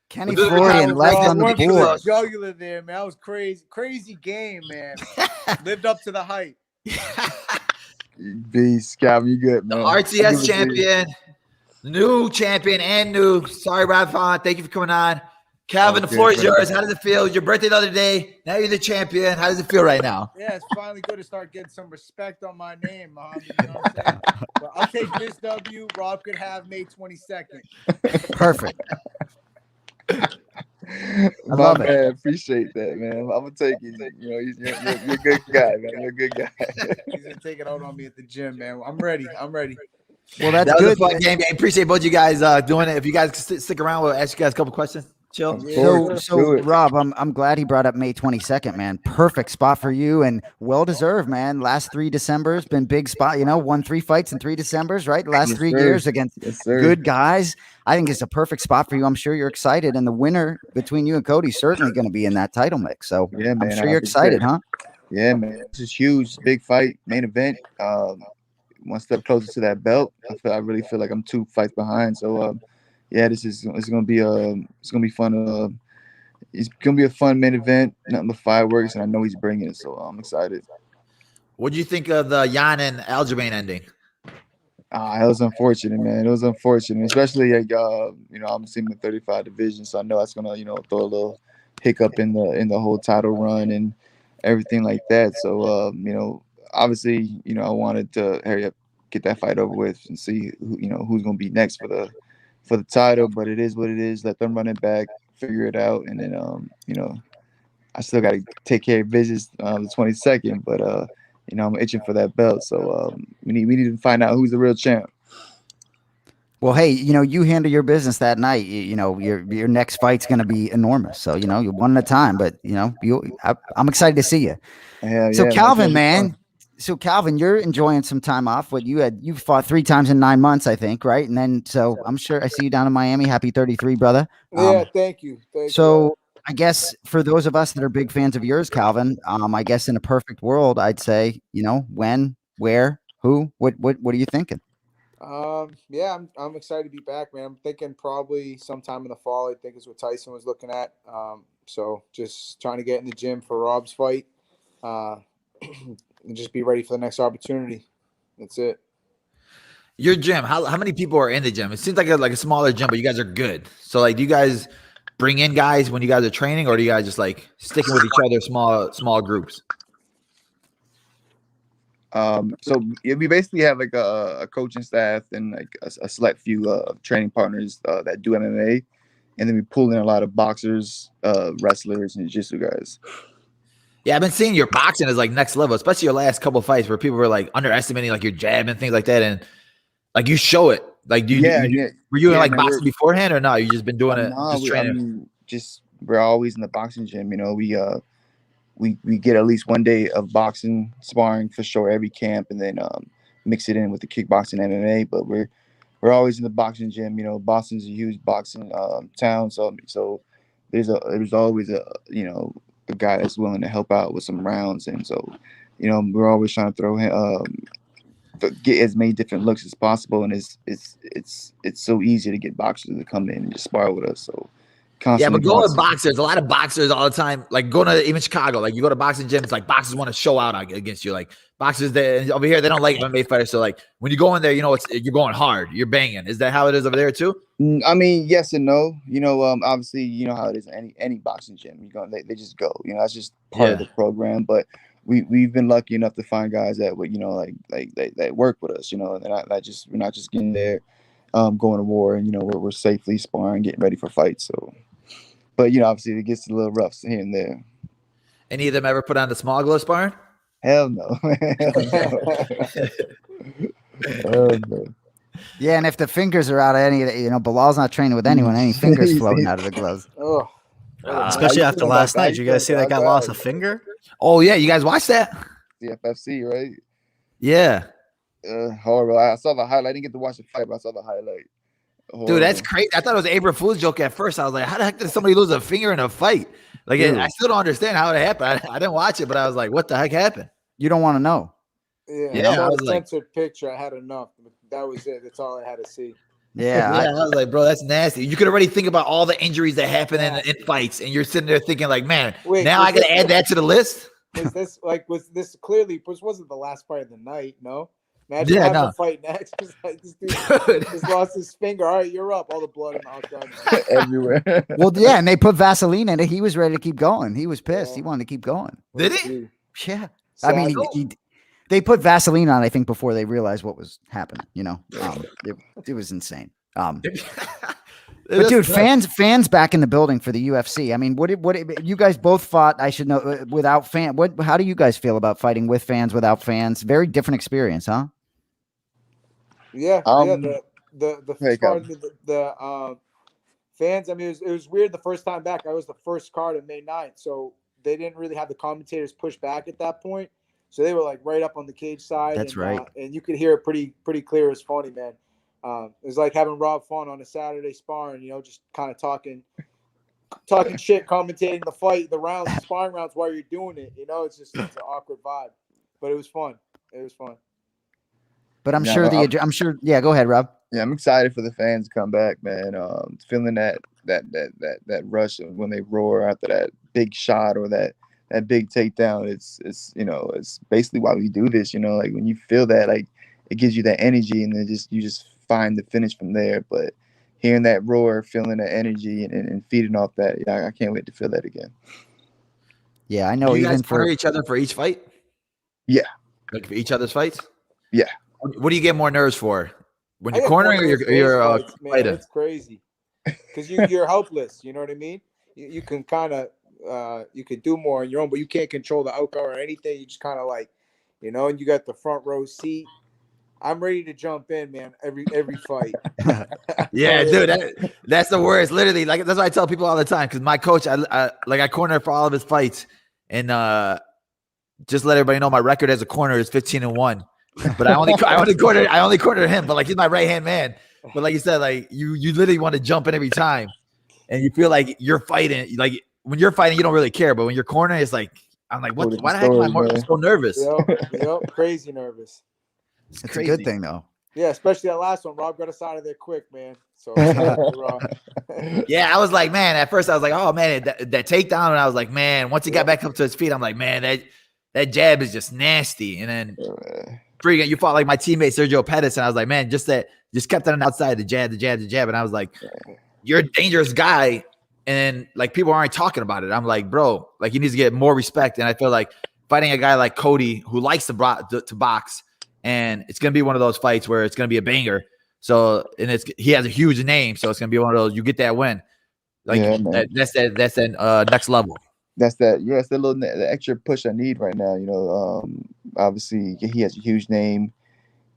Kenny Dude, Florian that was left wrong. on the One for board. jugular there, man. That was crazy game, man. Lived up to the hype. Beast, Calvin, you good, The man. RTS champion, new champion, and new. Sorry, Rob Font. Thank you for coming on. Calvin, the Okay, floor is brother. yours. How does it feel? Your birthday the other day. Now you're the champion. How does it feel right now? Yeah, it's finally good to start getting some respect on my name, Muhammad. You know what I'm saying? But I'll take this W. Rob could have May 22nd. Perfect. My love it. man, appreciate that, man. I'm gonna take you. You know, you're a good guy, man. You're a good guy. He's gonna take it out on me at the gym, man. I'm ready. Well, that's That was good. a fun game. I appreciate both you guys doing it. If you guys can stick around, we'll ask you guys a couple questions. Chill. Of So, course, so do it. Rob, I'm glad he brought up May 22nd, man. Perfect spot for you and well deserved, man. Last 3 Decembers been big spot. Won 3 fights in 3 Decembers, right? Last Yes, 3 sir. years against Yes, sir. good guys. I think it's a perfect spot for you. I'm sure you're excited, and the winner between you and Cody is certainly going to be in that title mix. So Yeah, man. I'm sure you're excited, huh? Yeah, man. This is huge, big fight, main event. One step closer to that belt. I really feel like I'm 2 fights behind. So, yeah, it's gonna be fun. It's gonna be a fun main event. Nothing but fireworks, and I know he's bringing it. So I'm excited. What do you think of the Jan and Aljamain ending? It was unfortunate, man. It was unfortunate, especially I'm seeing the 35 division, so I know that's gonna throw a little hiccup in the whole title run and everything like that. So obviously, I wanted to hurry up, get that fight over with, and see who's gonna be next for the title. But it is what it is. Let them run it back, figure it out, and then I still got to take care of business the 22nd. But I'm itching for that belt, so we need to find out who's the real champ. Well, hey, you handle your business that night. Your next fight's going to be enormous. So, you're one at a time. But I'm excited to see you. So, Calvin, man. So, Calvin, you're enjoying some time off. What you fought 3 times in 9 months, I think, right? And then, so I'm sure I see you down in Miami. Happy 33, brother. Yeah, thank you. So, I guess for those of us that are big fans of yours, Calvin, I guess in a perfect world, I'd say, when, where, who, what are you thinking? Yeah, I'm excited to be back, man. I'm thinking probably sometime in the fall. I think is what Tyson was looking at. So just trying to get in the gym for Rob's fight, and just be ready for the next opportunity. That's it. Your gym, how many people are in the gym? It seems like a smaller gym, but you guys are good. So like, do you guys bring in guys when you guys are training, or do you guys just like sticking with each other, small groups? So we basically have like a coaching staff and like a select few training partners that do MMA, and then we pull in a lot of boxers, wrestlers, and jiu-jitsu guys. Yeah, I've been seeing your boxing is like next level, especially your last couple of fights where people were like underestimating like your jab and things like that, and like you show it. Like, were you in like boxing beforehand or no? You just been doing it, just training? We're always in the boxing gym. We get at least one day of boxing sparring for sure every camp, and then mix it in with the kickboxing MMA. But we're always in the boxing gym. Boston's a huge boxing town, so there's always a guy that's willing to help out with some rounds, and so we're always trying to throw him get as many different looks as possible, and it's so easy to get boxers to come in and just spar with us. So. Yeah, but going to boxers, a lot of boxers all the time, like going to even Chicago, like you go to boxing gyms, like boxers want to show out against you. Like boxers over here, they don't like MMA fighters. So like when you go in there, you're going hard, you're banging. Is that how it is over there too? I mean, yes and no. Obviously, you know how it is in any boxing gym. They just go. That's just part of the program. But we've been lucky enough to find guys that would that work with us. And we're not just getting there, going to war, and we're safely sparring, getting ready for fights. So. But obviously it gets a little rough here and there. Any of them ever put on the small glow sparring? Hell no. Hell no. Yeah, and if the fingers are out of any, Belal's not training with anyone. Any fingers floating out of the gloves. Especially after last night. Did you guys see that guy lost a finger? Oh yeah, you guys watched that? The FFC, right? Yeah. Horrible. I saw the highlight. I didn't get to watch the fight, but I saw the highlight. Dude, that's crazy. I thought it was an April Fool's joke at first. I was like, how the heck did somebody lose a finger in a fight? Like, I still don't understand how it happened. I didn't watch it, but I was like, what the heck happened? You don't want to know. Yeah, I saw the censored picture. I had enough. That was it. That's all I had to see. Yeah. I was like, bro, that's nasty. You could already think about all the injuries that happen in fights, and you're sitting there thinking like, man, now I got to add that to the list? Was this clearly, this wasn't the last fight of the night, no? Imagine having a fight next. This dude just lost his finger. All right, you're up. All the blood and outside everywhere. Well, yeah, and they put Vaseline in it. He was ready to keep going. He was pissed. Yeah. He wanted to keep going. Did he? Yeah. I mean, they put Vaseline on, I think, before they realized what was happening. It was insane. But dude, fans back in the building for the UFC. I mean, what you guys both fought? I should know without fan. How do you guys feel about fighting with fans, without fans? Very different experience, huh? Yeah, the fans. I mean, it was weird the first time back. I was the first card on May 9th, so they didn't really have the commentators push back at that point. So they were like right up on the cage side. That's right, and you could hear it pretty clear. It was funny, man. It was like having Rob Fon on a Saturday sparring, just kind of talking shit, commentating the fight, the rounds, the sparring rounds while you're doing it. It's an awkward vibe, but it was fun. It was fun. But I'm sure. Yeah, go ahead, Rob. Yeah, I'm excited for the fans to come back, man. Feeling that rush when they roar after that big shot or that big takedown. It's basically why we do this. Like when you feel that, like it gives you that energy, and then you just find the finish from there. But hearing that roar, feeling that energy, and feeding off that, I can't wait to feel that again. Yeah, I know. You even guys for each other for each fight. Yeah. Like for each other's fights? Yeah. What do you get more nerves for? When I you're get cornering or one of those you're face fights, man. fighter? It's crazy because you're helpless. You know what I mean? You can kind of you could do more on your own, but you can't control the outcome or anything. You just kind of like, and you got the front row seat. I'm ready to jump in, man. Every fight. Yeah, dude, that's the worst. Literally, like that's what I tell people all the time. Because my coach, I corner for all of his fights, and just let everybody know my record as a corner is 15-1. But I only corner him. But like he's my right hand man. But like you said, like you literally want to jump in every time, and you feel like you're fighting. Like when you're fighting, you don't really care. But when you're cornering, it's like I'm like, what? Why the heck am I so nervous? Yep, crazy nervous. It's a good thing though. Yeah, especially that last one. Rob got us out of there quick, man. So yeah, I was like, man. At first, I was like, oh man, that takedown, and I was like, man. Once he got back up to his feet, I'm like, man, that jab is just nasty. And then freaking, you fought like my teammate Sergio Pettis, and I was like, man, just kept on outside the jab, and I was like, you're a dangerous guy, and like people aren't talking about it. I'm like, bro, like he needs to get more respect, and I feel like fighting a guy like Cody who likes to box. And it's gonna be one of those fights where it's gonna be a banger. So, and he has a huge name, so it's gonna be one of those. You get that win, like that's that next level. That's that. Yeah, it's the extra push I need right now. Obviously he has a huge name.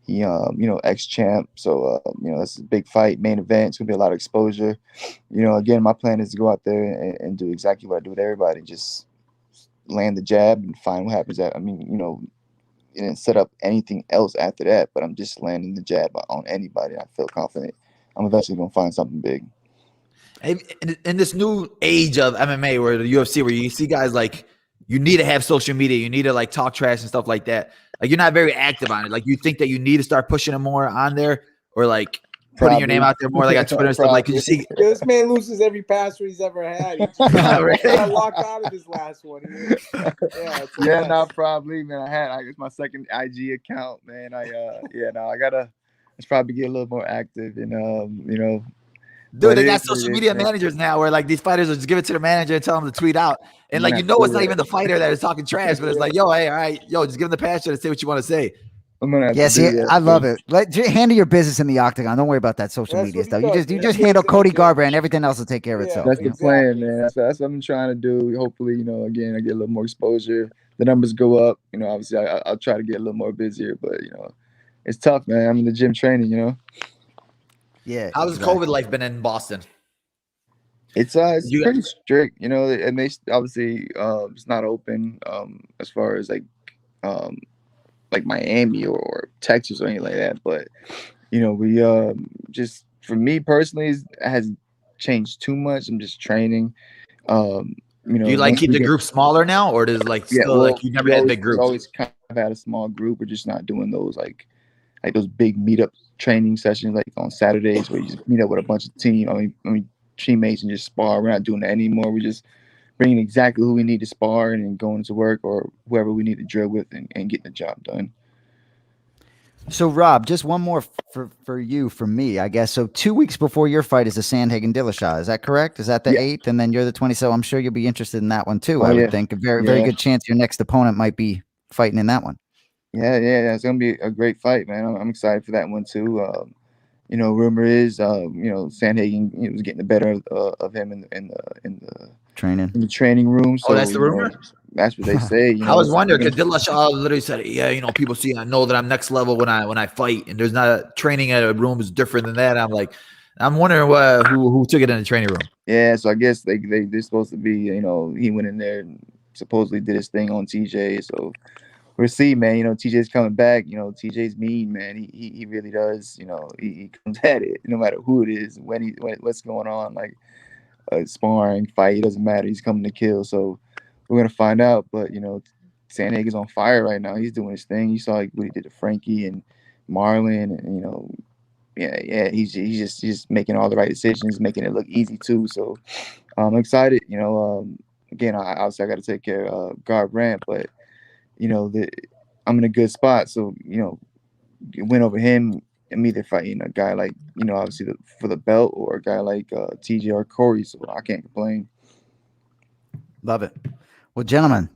He, ex-champ. So, that's a big fight, main event. It's gonna be a lot of exposure. Again, my plan is to go out there and do exactly what I do with everybody. Just land the jab and find what happens. And set up anything else after that, but I'm just landing the jab on anybody. I feel confident I'm eventually going to find something big. In this new age of MMA or the UFC, where you see guys like you need to have social media, you need to like talk trash and stuff like that. Like you're not very active on it. Like you think that you need to start pushing them more on there, or like putting your name out there more, like on Twitter and stuff. Like, you see, this man loses every passer he's ever had. He got locked out of his last one. Probably, man. It's my second IG account, man. I gotta probably get a little more active, and Dude, they got social media managers now where like these fighters will just give it to the manager and tell them to tweet out. And like, it's not even the fighter that is talking trash, but it's like, yo, hey, all right, just give them the passer to say what you want to say. I love it. Handle your business in the octagon. Don't worry about that social media stuff. You just handle Cody Garbrandt, and everything else will take care of itself. That's the plan, man. That's what I'm trying to do. Hopefully, again, I get a little more exposure. The numbers go up. Obviously, I'll try to get a little more busier, but it's tough, man. I'm in the gym training. Yeah. How's COVID life been in Boston? It's pretty strict. And they obviously it's not open as far as like Miami or Texas or anything like that. But, we just, for me personally, it hasn't changed too much. I'm just training. Do you keep the group smaller now, or does you never had big groups? We always kind of had a small group. We're just not doing those like those big meetup training sessions like on Saturdays where you just meet up with a bunch of teammates and just spar. We're not doing that anymore. We're just bringing exactly who we need to spar and going to work, or whoever we need to drill with and getting the job done. So, Rob, just one more for you, from me, I guess. So 2 weeks before your fight is the Sandhagen-Dillashaw. Is that correct? Is that the 8th? And then you're the 20th. So I'm sure you'll be interested in that one too. I would think a very good chance your next opponent might be fighting in that one. Yeah. It's going to be a great fight, man. I'm excited for that one too. Rumor is, Sandhagen was getting the better of him in the training room. So, that's the rumor? That's what they say. I was wondering because Dillashaw literally said, people I know that I'm next level when I fight, and there's not training at a room is different than that. I'm wondering who took it in the training room. Yeah, so I guess they're supposed to be, he went in there and supposedly did his thing on TJ. So we'll see, man. TJ's coming back. TJ's mean, man. He really does. He comes at it no matter who it is, what's going on, like sparring, fight. It doesn't matter. He's coming to kill. So we're gonna find out. But Sandhagen's on fire right now. He's doing his thing. You saw what he did to Frankie and Marlon, and he's just making all the right decisions, making it look easy too. So I'm excited. Again, I got to take care of Garbrandt, but I'm in a good spot. So win over him. I'm either fighting a guy like obviously for the belt, or a guy like TJ or Corey. So I can't complain. Love it. Well, gentlemen,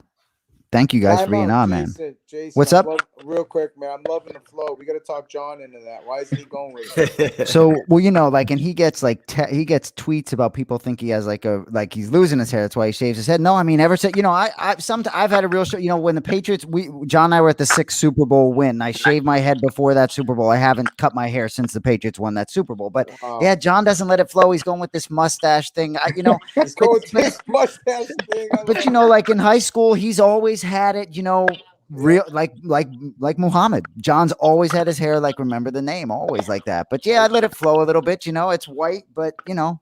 thank you guys for being on, man. Jason, what's up? real quick, man. I'm loving the flow. We got to talk Jon into that. Why isn't he going with it? So, well, like, and he gets like he gets tweets about people think he has like he's losing his hair. That's why he shaves his head. No, I mean, ever since I've had a real show. When the Patriots, John and I were at the 6th Super Bowl win. I shaved my head before that Super Bowl. I haven't cut my hair since the Patriots won that Super Bowl. But yeah, John doesn't let it flow. He's going with this mustache thing. He's going with this mustache thing. But like in high school, he's always had it. Real like Muhammad. John's always had his hair like remember the name, always like that. But yeah, I let it flow a little bit. It's white, but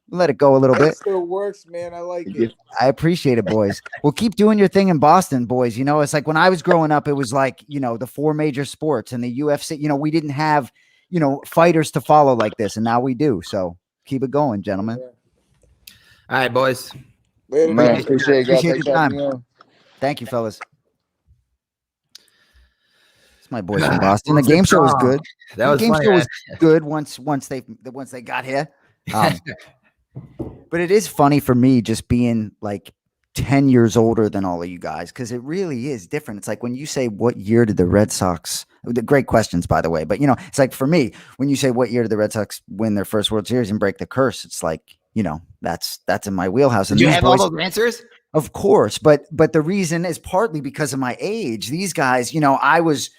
let it go a little bit. It still works, man. I like it. I appreciate it, boys. Well, keep doing your thing in Boston, boys. It's like when I was growing up, it was like the 4 major sports and the UFC. We didn't have fighters to follow like this, and now we do. So keep it going, gentlemen. All right, boys. Later, Man, appreciate your time. Thank you, fellas. My boys from Boston. The game show was good. That was the game funny, show man. was good once they got here. But it is funny for me just being like 10 years older than all of you guys, because it really is different. It's like when you say what year did the Red Sox, the great questions by the way, but it's like for me, when you say what year did the Red Sox win their first World Series and break the curse, it's like, that's in my wheelhouse. And did you have all those answers? Of course, but the reason is partly because of my age. These guys, I was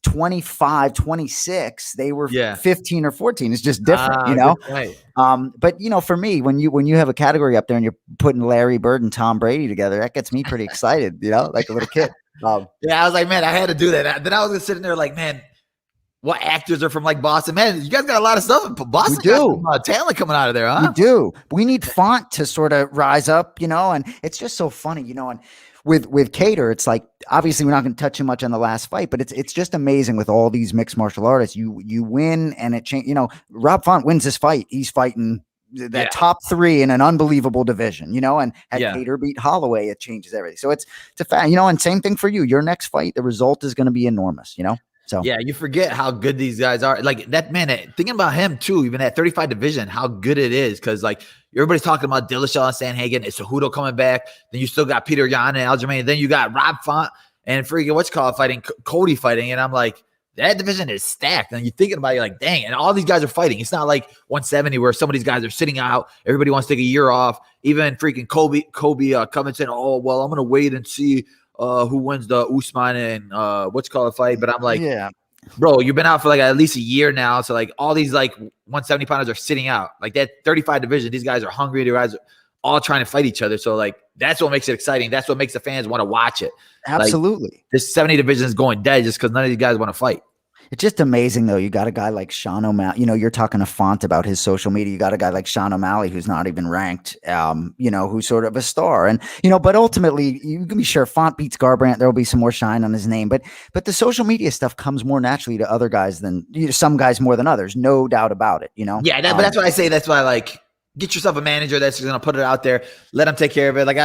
25, 26, they were 15 or 14. It's just different, Right. But for me, when you have a category up there and you're putting Larry Bird and Tom Brady together, that gets me pretty excited, like a little kid. Yeah, I was like, man, I had to do that. Then I was sitting there like, man, what actors are from like Boston? Man, you guys got a lot of stuff in Boston. We do. Got some, talent coming out of there, huh? We do. We need Font to sort of rise up, and it's just so funny, and with Kattar, it's like, obviously we're not going to touch too much on the last fight, but it's just amazing with all these mixed martial artists. You win and it change. Rob Font wins this fight. He's fighting the top 3 in an unbelievable division, and had Kattar beat Holloway, it changes everything. So it's a fact, and same thing for you. Your next fight, the result is going to be enormous, So yeah, you forget how good these guys are. Like that man, thinking about him too, even at 35 division, how good it is. Cause like everybody's talking about Dillashaw and Sandhagen, it's Cejudo coming back. Then you still got Peter Yan and Aljamain. Then you got Rob Font and freaking fighting, Cody fighting. And I'm like, that division is stacked. And you're thinking about it, you're like, dang, and all these guys are fighting. It's not like 170 where some of these guys are sitting out. Everybody wants to take a year off. Even freaking Kobe coming saying, oh, well, I'm gonna wait and see who wins the Usman and fight. But I'm like, yeah, bro, you've been out for like at least a year now. So like all these like 170 pounders are sitting out. Like that 35 division, these guys are hungry. These guys are all trying to fight each other. So like that's what makes it exciting. That's what makes the fans want to watch it. Absolutely. Like, this 70 division is going dead just because none of these guys want to fight. It's just amazing, though. You got a guy like Sean O'Malley. You're talking to Font about his social media. You got a guy like Sean O'Malley who's not even ranked, who's sort of a star. And, but ultimately, you can be sure Font beats Garbrandt. There will be some more shine on his name. But the social media stuff comes more naturally to other guys than some guys more than others. No doubt about it, Yeah, but that's what I say. That's why, like, get yourself a manager that's going to put it out there. Let him take care of it. Like,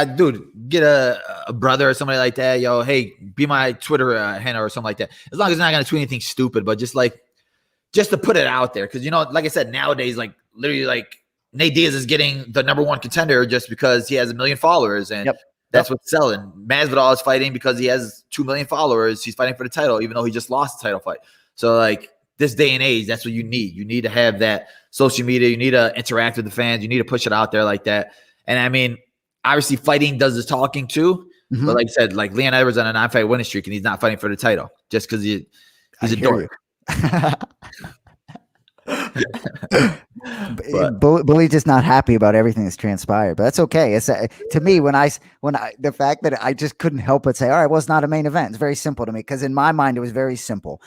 get a brother or somebody like that. Yo, hey, be my Twitter handler or something like that. As long as they're not going to tweet anything stupid, but just to put it out there. Because, like I said, nowadays, like, literally, like, Nate Diaz is getting the #1 contender just because he has 1 million followers. And that's what's selling. Masvidal is fighting because he has 2 million followers. He's fighting for the title, even though he just lost the title fight. So, like, this day and age, that's what you need. You need to have that social media. You need to interact with the fans. You need to push it out there like that. And I mean, obviously fighting does the talking too. Mm-hmm. But like I said, like Leon Edwards on a 9-fight winning streak and he's not fighting for the title just because he's a dork. Bully's just not happy about everything that's transpired, but that's okay. It's to me when I the fact that I just couldn't help but say, all right, well, it's not a main event. It's very simple to me because in my mind it was very simple.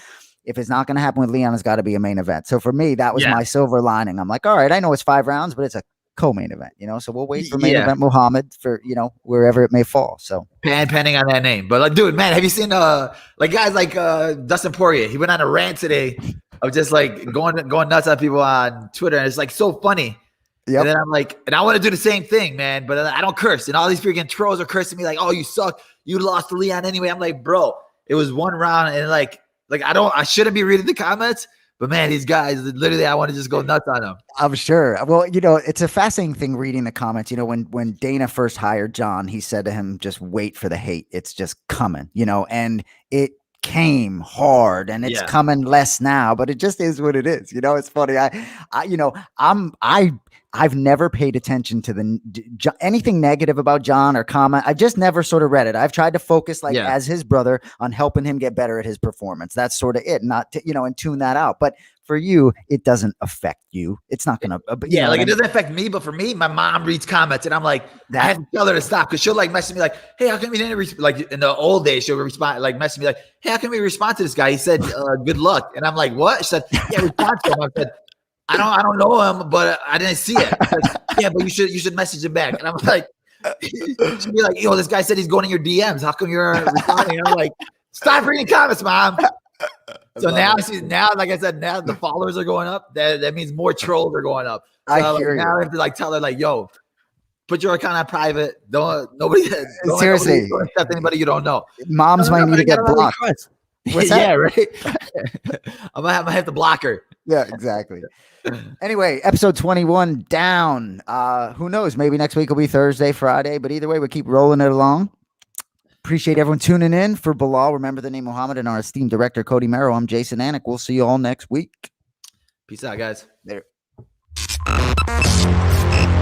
If it's not going to happen with Leon, it's got to be a main event. So for me, that was my silver lining. I'm like, all right, I know it's 5 rounds, but it's a co-main event, so we'll wait for main event Muhammad for, wherever it may fall. So pending on that name. But like, dude, man, have you seen like guys like Dustin Poirier? He went on a rant today of just like going nuts on people on Twitter. And it's like so funny. Yep. And then I'm like, and I want to do the same thing, man, but I don't curse. And all these freaking trolls are cursing me like, oh, you suck. You lost to Leon anyway. I'm like, bro, it was 1 round. And like I shouldn't be reading the comments, but man, these guys, literally, I want to just go nuts on them. I'm sure. Well, it's a fascinating thing reading the comments. When Dana first hired Jon, he said to him, just wait for the hate. It's just coming, and it came hard, and it's coming less now, but it just is what it is. You know, it's funny. I've never paid attention to anything negative about Jon or comment. I've just never sort of read it. I've tried to focus as his brother on helping him get better at his performance. That's sort of it, not to, and tune that out. But for you, it doesn't affect you. It's not going to. It doesn't affect me. But for me, my mom reads comments and I'm like, I have to tell her to stop because she'll like message me like, hey, how come we didn't like in the old days, she'll respond, like message me like, hey, how can we respond to this guy? He said, good luck. And I'm like, what? She said, yeah, respond to him. I said, I don't know him, but I didn't see it. Said, yeah, but you should message him back. And I'm like, she'd be like, yo, this guy said he's going in your DMs. How come you're responding? And I'm like, stop reading comments, mom. So now, like I said, now the followers are going up. That means more trolls are going up. So I hear you. Now I have to like tell her like, yo, put your account on private. Don't Seriously, don't accept anybody you don't know. Moms might need to get blocked. What's that? Yeah, right. I might have to block her. Yeah, exactly. Anyway, episode 21 down. Who knows? Maybe next week will be Thursday, Friday. But either way, we keep rolling it along. Appreciate everyone tuning in. For Belal, remember the name Muhammad, and our esteemed director, Cody Merrow. I'm Jason Anik. We'll see you all next week. Peace out, guys. Later.